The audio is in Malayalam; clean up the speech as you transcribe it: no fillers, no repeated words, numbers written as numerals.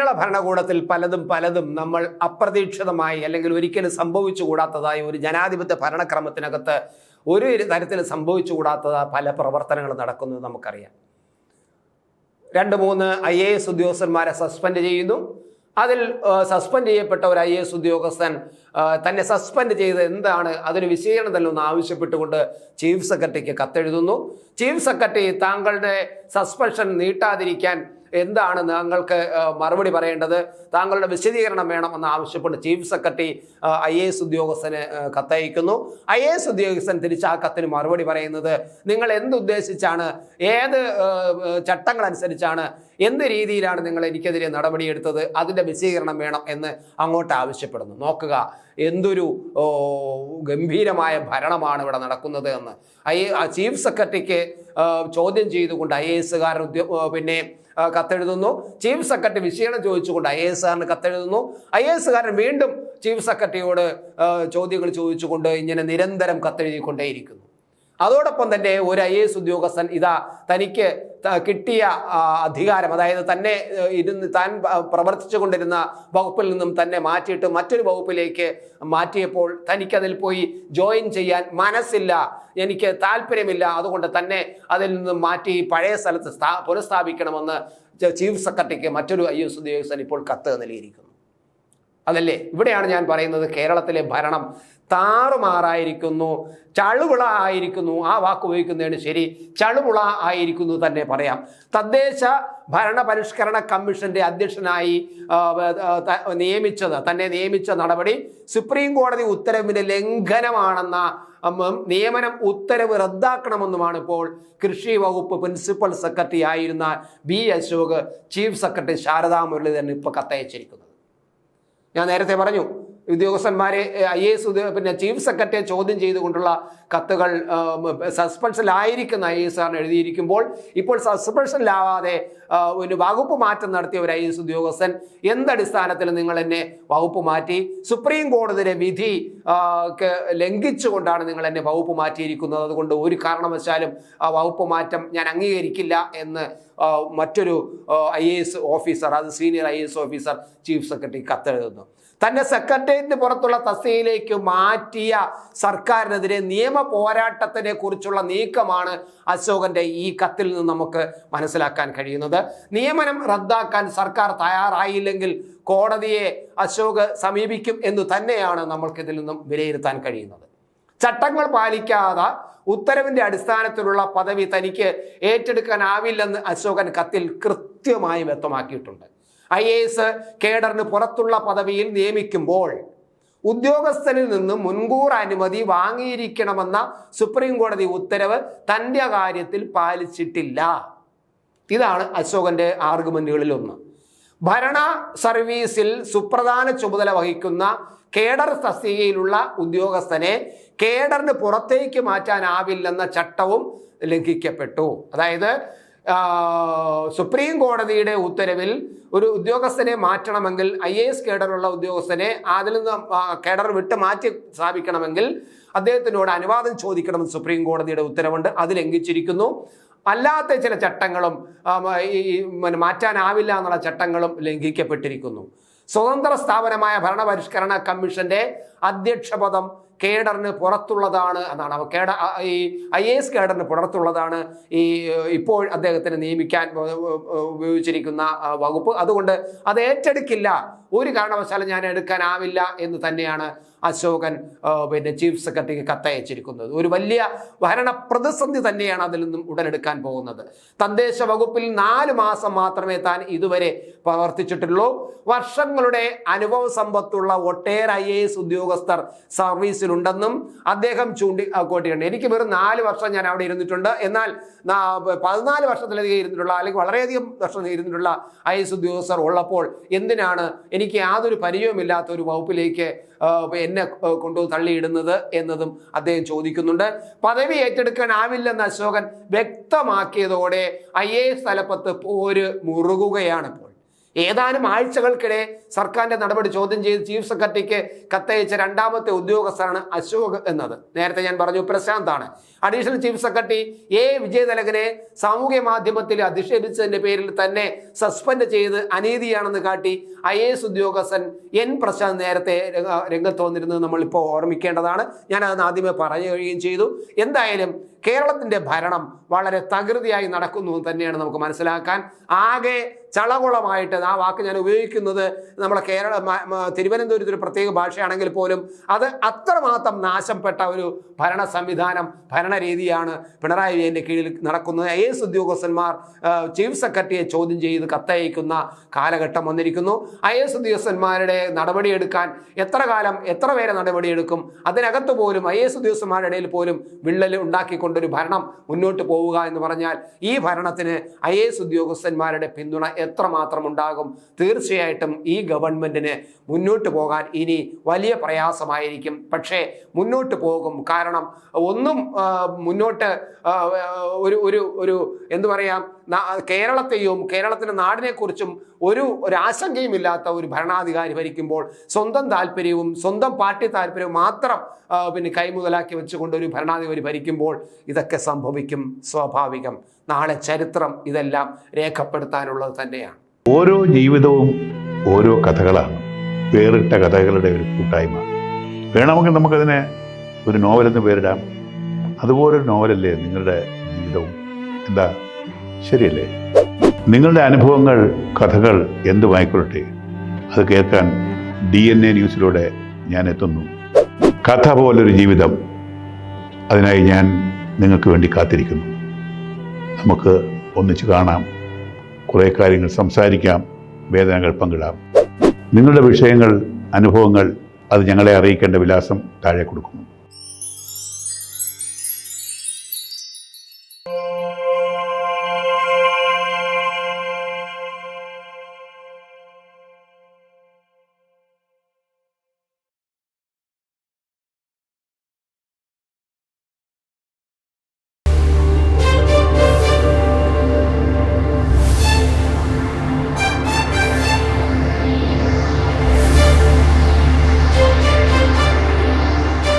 കേരള ഭരണകൂടത്തിൽ പലതും നമ്മൾ അപ്രതീക്ഷിതമായി അല്ലെങ്കിൽ ഒരിക്കലും സംഭവിച്ചുകൂടാത്തതായി ഒരു ജനാധിപത്യ ഭരണക്രമത്തിനകത്ത് ഒരു തരത്തിൽ സംഭവിച്ചുകൂടാത്തതായ പല പ്രവർത്തനങ്ങൾ നടക്കുന്നത് നമുക്കറിയാം. 2-3 IAS ഉദ്യോഗസ്ഥന്മാരെ സസ്പെൻഡ് ചെയ്യുന്നു. അതിൽ സസ്പെൻഡ് ചെയ്യപ്പെട്ട ഒരു IAS ഉദ്യോഗസ്ഥൻ തന്നെ സസ്പെൻഡ് ചെയ്ത് എന്താണ് അതിന് വിശദീകരണം തന്നെ ഒന്ന് ആവശ്യപ്പെട്ടുകൊണ്ട് ചീഫ് സെക്രട്ടറിക്ക് കത്തെഴുതുന്നു. ചീഫ് സെക്രട്ടറി താങ്കളുടെ സസ്പെൻഷൻ നീട്ടാതിരിക്കാൻ എന്താണ് താങ്കൾക്ക് മറുപടി പറയേണ്ടത്, താങ്കളുടെ വിശദീകരണം വേണമെന്ന് ആവശ്യപ്പെട്ട് ചീഫ് സെക്രട്ടറി IAS ഉദ്യോഗസ്ഥന് കത്തയക്കുന്നു. IAS ഉദ്യോഗസ്ഥൻ തിരിച്ച് ആ കത്തിന് മറുപടി പറയുന്നത് നിങ്ങൾ എന്തുദ്ദേശിച്ചാണ്, ഏത് ചട്ടങ്ങൾ അനുസരിച്ചാണ്, എന്ത് രീതിയിലാണ് നിങ്ങൾ എനിക്കെതിരെ നടപടിയെടുത്തത്, അതിൻ്റെ വിശദീകരണം വേണം എന്ന് അങ്ങോട്ട് ആവശ്യപ്പെടുന്നു. നോക്കുക, എന്തൊരു ഗംഭീരമായ ഭരണമാണ് ഇവിടെ നടക്കുന്നത് എന്ന്. ചീഫ് സെക്രട്ടറിക്ക് ചോദ്യം ചെയ്തുകൊണ്ട് IASകാരൻ പിന്നെ കത്തെഴുതുന്നു. ചീഫ് സെക്രട്ടറി വിശദീകരണം ചോദിച്ചുകൊണ്ട് IASകാരന് കത്തെഴുതുന്നു. IASകാരൻ വീണ്ടും ചീഫ് സെക്രട്ടറിയോട് ചോദ്യങ്ങൾ ചോദിച്ചുകൊണ്ട് ഇങ്ങനെ നിരന്തരം കത്തെഴുതിക്കൊണ്ടേയിരിക്കുന്നു. അതോടൊപ്പം തന്നെ ഒരു IAS ഉദ്യോഗസ്ഥൻ തനിക്ക് കിട്ടിയ അധികാരം, അതായത് താൻ പ്രവർത്തിച്ചു കൊണ്ടിരുന്ന വകുപ്പിൽ നിന്നും തന്നെ മാറ്റിയിട്ട് മറ്റൊരു വകുപ്പിലേക്ക് മാറ്റിയപ്പോൾ തനിക്കതിൽ പോയി ജോയിൻ ചെയ്യാൻ മനസ്സില്ല, എനിക്ക് താല്പര്യമില്ല, അതുകൊണ്ട് തന്നെ അതിൽ നിന്നും മാറ്റി പഴയ സ്ഥലത്ത് പുനഃസ്ഥാപിക്കണമെന്ന് ചീഫ് സെക്രട്ടറിക്ക് മറ്റൊരു IAS ഉദ്യോഗസ്ഥൻ ഇപ്പോൾ കത്ത് നൽകിയിരിക്കുന്നു. അതല്ലേ ഇവിടെയാണ് ഞാൻ പറയുന്നത്, കേരളത്തിലെ ഭരണം താറുമാറായിരിക്കുന്നു, ചളുവിള ആയിരിക്കുന്നു. ആ വാക്ക് ഉപയോഗിക്കുന്നതാണ് ശരി, ചളുവിള ആയിരിക്കുന്നു തന്നെ പറയാം. തദ്ദേശ ഭരണ പരിഷ്കരണ കമ്മീഷന്റെ അധ്യക്ഷനായി തന്നെ നിയമിച്ച നടപടി സുപ്രീം കോടതി ഉത്തരവിന്റെ ലംഘനമാണെന്ന നിയമനം ഉത്തരവ് റദ്ദാക്കണമെന്നുമാണ് ഇപ്പോൾ കൃഷി വകുപ്പ് പ്രിൻസിപ്പൽ സെക്രട്ടറി ആയിരുന്ന B. Ashok chief secretary Sharada Muraleedharan ഇപ്പോൾ കത്തയച്ചിരിക്കുന്നത്. ഞാൻ നേരത്തെ പറഞ്ഞു, ഉദ്യോഗസ്ഥന്മാരെ IAS പിന്നെ ചീഫ് സെക്രട്ടറിയെ ചോദ്യം ചെയ്തുകൊണ്ടുള്ള കത്തുകൾ സസ്പെൻഷനിലായിരിക്കുന്ന IASകാരൻ എഴുതിയിരിക്കുമ്പോൾ ഇപ്പോൾ സസ്പെൻഷനിലാവാതെ ഒരു വകുപ്പ് മാറ്റം നടത്തിയ ഒരു IAS ഉദ്യോഗസ്ഥൻ എന്തടിസ്ഥാനത്തിൽ നിങ്ങൾ എന്നെ വകുപ്പ് മാറ്റി, സുപ്രീം കോടതിയുടെ വിധി ലംഘിച്ചുകൊണ്ടാണ് നിങ്ങൾ എന്നെ വകുപ്പ് മാറ്റിയിരിക്കുന്നത്, അതുകൊണ്ട് ഒരു കാരണവശാലും ആ വകുപ്പ് മാറ്റം ഞാൻ അംഗീകരിക്കില്ല എന്ന് മറ്റൊരു IAS ഓഫീസർ, അത് senior IAS officer chief secretary കത്തെഴുതുന്നു. തന്നെ സെക്രട്ടേറിയറ്റിന് പുറത്തുള്ള തസ്തികയിലേക്ക് മാറ്റിയ സർക്കാരിനെതിരെ നിയമ പോരാട്ടത്തിനെ കുറിച്ചുള്ള നീക്കമാണ് അശോകന്റെ ഈ കത്തിൽ നിന്ന് നമുക്ക് മനസ്സിലാക്കാൻ കഴിയുന്നത്. നിയമനം റദ്ദാക്കാൻ സർക്കാർ തയ്യാറായില്ലെങ്കിൽ കോടതിയെ അശോക് സമീപിക്കും എന്ന് തന്നെയാണ് നമ്മൾക്കിതിൽ നിന്നും വിലയിരുത്താൻ കഴിയുന്നത്. ചട്ടങ്ങൾ പാലിക്കാതെ ഉത്തരവിന്റെ അടിസ്ഥാനത്തിലുള്ള പദവി തനിക്ക് ഏറ്റെടുക്കാനാവില്ലെന്ന് അശോകൻ കത്തിൽ കൃത്യമായി വ്യക്തമാക്കിയിട്ടുണ്ട്. IAS കേഡറിന് പുറത്തുള്ള പദവിയിൽ നിയമിക്കുമ്പോൾ ഉദ്യോഗസ്ഥനിൽ നിന്ന് മുൻകൂർ അനുമതി വാങ്ങിയിരിക്കണമെന്ന സുപ്രീം കോടതി ഉത്തരവ് തൻ്റെ കാര്യത്തിൽ പാലിച്ചിട്ടില്ല. ഇതാണ് അശോകന്റെ ആർഗ്യുമെന്റുകളിൽ ഒന്ന്. ഭരണ സർവീസിൽ സുപ്രധാന ചുമതല വഹിക്കുന്ന കേഡർ തസ്തികയിലുള്ള ഉദ്യോഗസ്ഥനെ കേഡറിന് പുറത്തേക്ക് മാറ്റാനാവില്ലെന്ന ചട്ടവും ലംഘിക്കപ്പെട്ടു. അതായത് സുപ്രീം കോടതിയുടെ ഉത്തരവിൽ ഒരു ഉദ്യോഗസ്ഥനെ മാറ്റണമെങ്കിൽ IAS കേഡറുള്ള ഉദ്യോഗസ്ഥനെ അതിൽ നിന്ന് കേഡർ വിട്ട് മാറ്റി സ്ഥാപിക്കണമെങ്കിൽ അദ്ദേഹത്തിനോട് അനുവാദം ചോദിക്കണമെന്ന് സുപ്രീം കോടതിയുടെ ഉത്തരവുണ്ട്, അത് ലംഘിച്ചിരിക്കുന്നു. അല്ലാത്ത ചില ചട്ടങ്ങളും മാറ്റാനാവില്ല എന്നുള്ള ചട്ടങ്ങളും ലംഘിക്കപ്പെട്ടിരിക്കുന്നു. സ്വതന്ത്ര സ്ഥാപനമായ ഭരണപരിഷ്കരണ കമ്മീഷന്റെ അധ്യക്ഷപദം കേഡറിന് പുറത്തുള്ളതാണ് എന്നാണ്. ഈ IAS കേഡറിന് പുറത്തുള്ളതാണ് ഇപ്പോൾ അദ്ദേഹത്തിന് നിയമിക്കാൻ ഉപയോഗിച്ചിരിക്കുന്ന വകുപ്പ്, അതുകൊണ്ട് അത് ഏറ്റെടുക്കില്ല, ഒരു കാരണവശാലും ഞാൻ എടുക്കാനാവില്ല എന്ന് തന്നെയാണ് അശോകൻ പിന്നെ ചീഫ് സെക്രട്ടറിക്ക് കത്തയച്ചിരിക്കുന്നത്. ഒരു വലിയ ഭരണ പ്രതിസന്ധി തന്നെയാണ് അതിൽ നിന്നും ഉടലെടുക്കാൻ പോകുന്നത്. തദ്ദേശ വകുപ്പിൽ 4 മാസം മാത്രമേ താൻ ഇതുവരെ പ്രവർത്തിച്ചിട്ടുള്ളൂ. വർഷങ്ങളുടെ അനുഭവ സമ്പത്തുള്ള ഒട്ടേറെ IAS ഉദ്യോഗസ്ഥർ സർവീസിലുണ്ടെന്നും അദ്ദേഹം ചൂണ്ടിക്കാട്ടിയിട്ടുണ്ട്. എനിക്ക് വെറും 4 വർഷം ഞാൻ അവിടെ ഇരുന്നിട്ടുണ്ട്, എന്നാൽ 14 വർഷത്തിലധികം ഇരുന്നിട്ടുള്ള അല്ലെങ്കിൽ വളരെയധികം വർഷം ഇരുന്നിട്ടുള്ള IAS ഉദ്യോഗസ്ഥർ ഉള്ളപ്പോൾ എന്തിനാണ് എനിക്ക് യാതൊരു പരിചയവുമില്ലാത്ത ഒരു വകുപ്പിലേക്ക് എന്നെ കൊണ്ടു തള്ളിയിടുന്നത് എന്നതും അദ്ദേഹം ചോദിക്കുന്നുണ്ട്. പദവി ഏറ്റെടുക്കാനാവില്ലെന്ന് അശോകൻ വ്യക്തമാക്കിയതോടെ IAS തലപ്പത്ത് പോര് മുറുകുകയാണ് ഇപ്പോൾ. ഏതാനും ആഴ്ചകൾക്കിടെ സർക്കാരിന്റെ നടപടി ചോദ്യം ചെയ്ത് ചീഫ് സെക്രട്ടറിക്ക് കത്തയച്ച രണ്ടാമത്തെ ഉദ്യോഗസ്ഥനാണ് അശോക് എന്നത്. നേരത്തെ ഞാൻ പറഞ്ഞു പ്രശാന്താണ്. അഡീഷണൽ ചീഫ് സെക്രട്ടറി വിജയതിലകനെ സാമൂഹ്യ മാധ്യമത്തിൽ അധിക്ഷേപിച്ചതിന്റെ പേരിൽ തന്നെ സസ്പെൻഡ് ചെയ്ത് അനീതിയാണെന്ന് കാട്ടി IAS ഉദ്യോഗസ്ഥൻ N പ്രശാന്ത് നേരത്തെ രംഗത്ത് വന്നിരുന്നത് നമ്മളിപ്പോൾ ഓർമ്മിക്കേണ്ടതാണ്. ഞാനത് ആദ്യമേ പറഞ്ഞു കഴിയുകയും ചെയ്തു. എന്തായാലും കേരളത്തിന്റെ ഭരണം വളരെ തകൃതിയായി നടക്കുന്നു തന്നെയാണ് നമുക്ക് മനസ്സിലാക്കാൻ. ആകെ ചളകുളമായിട്ട്, ആ വാക്ക് ഞാൻ ഉപയോഗിക്കുന്നത് നമ്മളെ തിരുവനന്തപുരത്ത് ഒരു പ്രത്യേക ഭാഷയാണെങ്കിൽ പോലും അത് അത്രമാത്രം നാശപ്പെട്ട ഒരു ഭരണ സംവിധാനം, ഭരണരീതിയാണ് പിണറായി വിജയന്റെ കീഴിൽ നടക്കുന്നത്. IAS ഉദ്യോഗസ്ഥന്മാർ ചീഫ് സെക്രട്ടറിയെ ചോദ്യം ചെയ്ത് കത്തയക്കുന്ന കാലഘട്ടം വന്നിരിക്കുന്നു. IAS ഉദ്യോഗസ്ഥന്മാരുടെ നടപടിയെടുക്കാൻ എത്ര കാലം എത്ര പേരെ നടപടിയെടുക്കും? അതിനകത്ത് പോലും IAS ഉദ്യോഗസ്ഥന്മാരുടെ ഇടയിൽ പോലും വിള്ളൽ ഉണ്ടാക്കിക്കൊണ്ടൊരു ഭരണം മുന്നോട്ട് പോവുക എന്ന് പറഞ്ഞാൽ ഈ ഭരണത്തിന് IAS ഉദ്യോഗസ്ഥന്മാരുടെ പിന്തുണ എത്രമാത്രം ഉണ്ടാകും? തീർച്ചയായിട്ടും ഈ ഗവൺമെന്റിന് മുന്നോട്ട് പോകാൻ ഇനി വലിയ പ്രയാസമായിരിക്കും. പക്ഷേ മുന്നോട്ട് പോകും. കാരണം ഒന്നും മുന്നോട്ട് ഒരു എന്തു പറയാം, കേരളത്തെയും കേരളത്തിൻ്റെ നാടിനെക്കുറിച്ചും ഒരു ആശങ്കയുമില്ലാത്ത ഒരു ഭരണാധികാരി ഭരിക്കുമ്പോൾ സ്വന്തം താല്പര്യവും സ്വന്തം പാർട്ടി താല്പര്യവും മാത്രം കൈമുതലാക്കി വെച്ചുകൊണ്ട് ഒരു ഭരണാധികാരി ഭരിക്കുമ്പോൾ ഇതൊക്കെ സംഭവിക്കും, സ്വാഭാവികം. നാളെ ചരിത്രം ഇതെല്ലാം രേഖപ്പെടുത്താനുള്ളത് തന്നെയാണ്. ഓരോ ജീവിതവും ഓരോ കഥകളാണ്, വേറിട്ട കഥകളുടെ ഒരു കൂട്ടായ്മ. വേണമെങ്കിൽ നമുക്കതിനെ ഒരു നോവലെന്ന് പേരിടാം. അതുപോലൊരു നോവലല്ലേ നിങ്ങളുടെ ജീവിതവും? എന്താ, ശരിയല്ലേ? നിങ്ങളുടെ അനുഭവങ്ങൾ, കഥകൾ എന്തുമായിക്കൊള്ളട്ടെ, അത് കേൾക്കാൻ DNA ന്യൂസിലൂടെ ഞാൻ എത്തുന്നു. കഥ പോലൊരു ജീവിതം, അതിനായി ഞാൻ നിങ്ങൾക്ക് വേണ്ടി കാത്തിരിക്കുന്നു. നമുക്ക് ഒന്നിച്ച് കാണാം, കുറേ കാര്യങ്ങൾ സംസാരിക്കാം, വേദനകൾ പങ്കിടാം. നിങ്ങളുടെ വിഷയങ്ങൾ, അനുഭവങ്ങൾ അത് ഞങ്ങളെ അറിയിക്കേണ്ട വിലാസം താഴെ കൊടുക്കുന്നു.